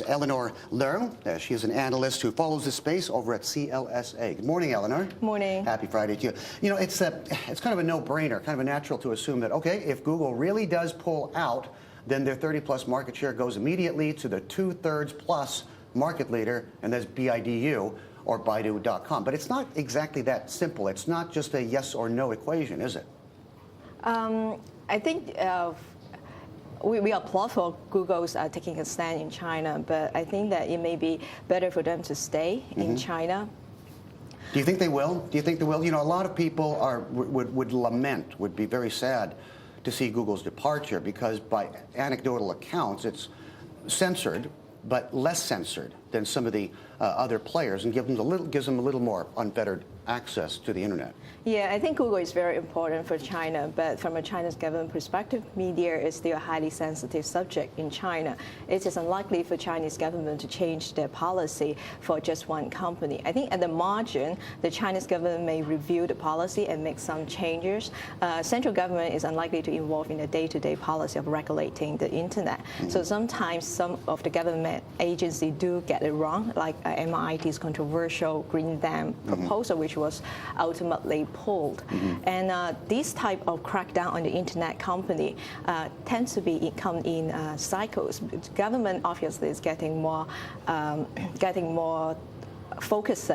Elinor Leung. She is an analyst who follows this space over at CLSA. Good morning, Elinor. Morning. Happy Friday to you. You know, it's kind of a no-brainer, kind of a natural to assume that, okay, if Google really does pull out, then their 30-plus market share goes immediately to the 2/3 plus market leader, and that's Baidu or Baidu.com. But it's not exactly that simple. It's not just a yes or no equation, is it? I think we applaud for Google's taking a stand in China, but I think that it may be better for them to stay in China. Do you think they will? Do you think they will? You know, a lot of people would lament, would be very sad to see Google's departure because by anecdotal accounts, it's censored, but less censored than some of the other players, and gives them a little more unfettered access to the internet. Yeah, I think Google is very important for China, but from a China's government perspective, media is still a highly sensitive subject in China. It is unlikely for Chinese government to change their policy for just one company. I think at the margin, the Chinese government may review the policy and make some changes. Central government is unlikely to involve in the day-to-day policy of regulating the internet. So sometimes some of the government agencies do get it wrong, like MIT's controversial Green Dam proposal, which was ultimately pulled. And this type of crackdown on the internet company tends to come in cycles. Government obviously is getting more focus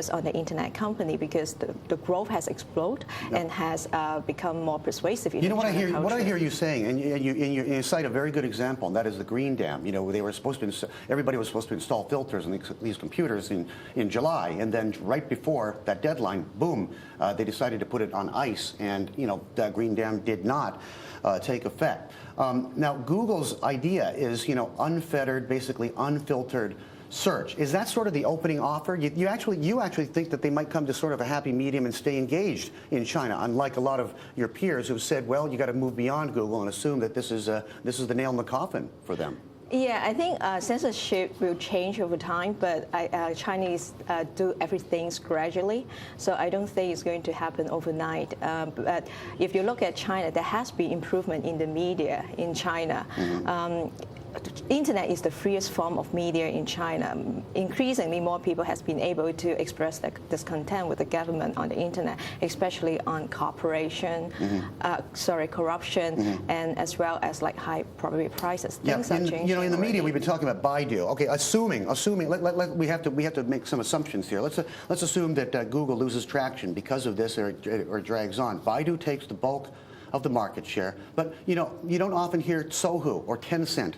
on the internet company because the growth has exploded and has become more persuasive. You know what I hear? What I hear you saying, and you cite a very good example, and that is the Green Dam. You know, they were supposed to, everybody was supposed to install filters on these computers in July, and then right before that deadline, boom, they decided to put it on ice, and you know that Green Dam did not take effect. Now, Google's idea is, you know, unfettered, basically unfiltered search. Is that sort of the opening offer? You actually think that they might come to sort of a happy medium and stay engaged in China, unlike a lot of your peers who've said, well, you got to move beyond Google and assume that this is the nail in the coffin for them. Yeah, I think censorship will change over time, but Chinese do everything gradually, so I don't think it's going to happen overnight. But if you look at China, there has been improvement in the media in China. Internet is the freest form of media in China. Increasingly, more people has been able to express their discontent with the government on the internet, especially on corruption, and as well as like high property prices. Things are changing. You know, in the media, already. we've been talking about Baidu. Okay, assuming we have to make some assumptions here. Let's assume that Google loses traction because of this or drags on. Baidu takes the bulk of the market share, but you know, you don't often hear Sohu or Tencent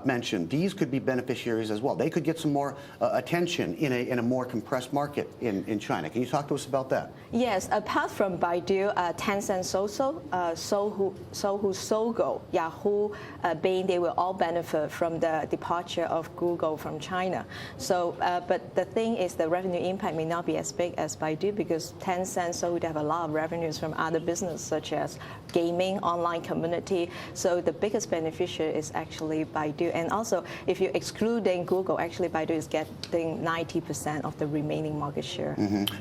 mentioned. These could be beneficiaries as well. They could get some more attention in a more compressed market in China. Can you talk to us about that? Yes, apart from Baidu, Tencent, Sohu, Sogou, Yahoo, Bing, they will all benefit from the departure of Google from China. So, but the thing is, the revenue impact may not be as big as Baidu because Tencent, Sohu, they have a lot of revenues from other businesses such as gaming, online community. So the biggest beneficiary is actually Baidu. And also, if you're excluding Google, actually Baidu is getting 90% of the remaining market share.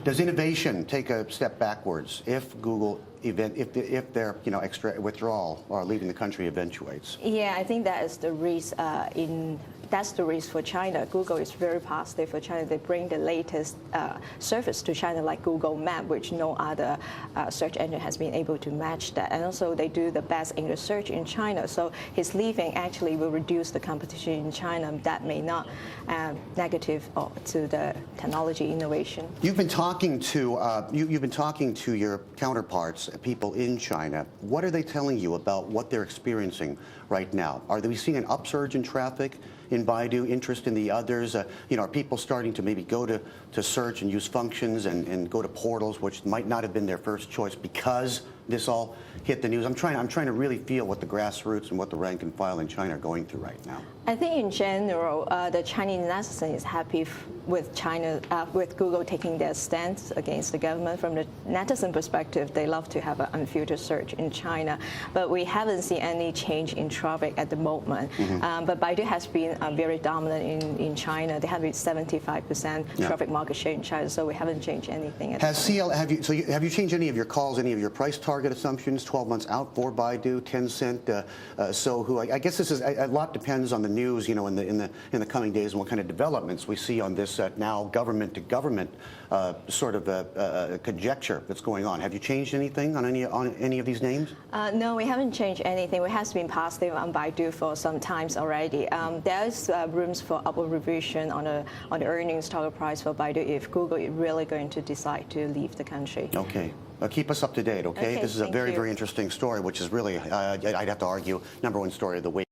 Does innovation take a step backwards if Google, if their extra withdrawal or leaving the country eventuates? Yeah, I think that is the risk That's the risk for China. Google is very positive for China. They bring the latest service to China, like Google Map, which no other search engine has been able to match that. And also, they do the best English search in China. So his leaving actually will reduce the competition in China. That may not negative to the technology innovation. You've been talking to your counterparts, people in China. What are they telling you about what they're experiencing right now? Are they seeing an upsurge in traffic in Baidu, interest in the others? Are people starting to maybe go to search and use functions and go to portals, which might not have been their first choice because this all hit the news? I'm trying to really feel what the grassroots and what the rank and file in China are going through right now. I think in general, the Chinese netizen is happy with with Google taking their stance against the government. From the netizen perspective, they love to have an unfiltered search in China, but we haven't seen any change in traffic at the moment. But Baidu has been very dominant in China. They have 75% traffic market share in China, so we haven't changed anything. Have you changed any of your calls, any of your price target assumptions 12 months out for Baidu, Tencent, Sohu? I guess this is a lot depends on the news, in the coming days and what kind of developments we see on this now government to government sort of conjecture that's going on. Have you changed anything on any of these names? No, we haven't changed anything. We have been positive on Baidu for some times already. There is rooms for upward revision on the earnings target price for Baidu if Google is really going to decide to leave the country. Okay. Keep us up to date, okay? This is a very, very interesting story, which is really, I'd have to argue, #1 story of the week.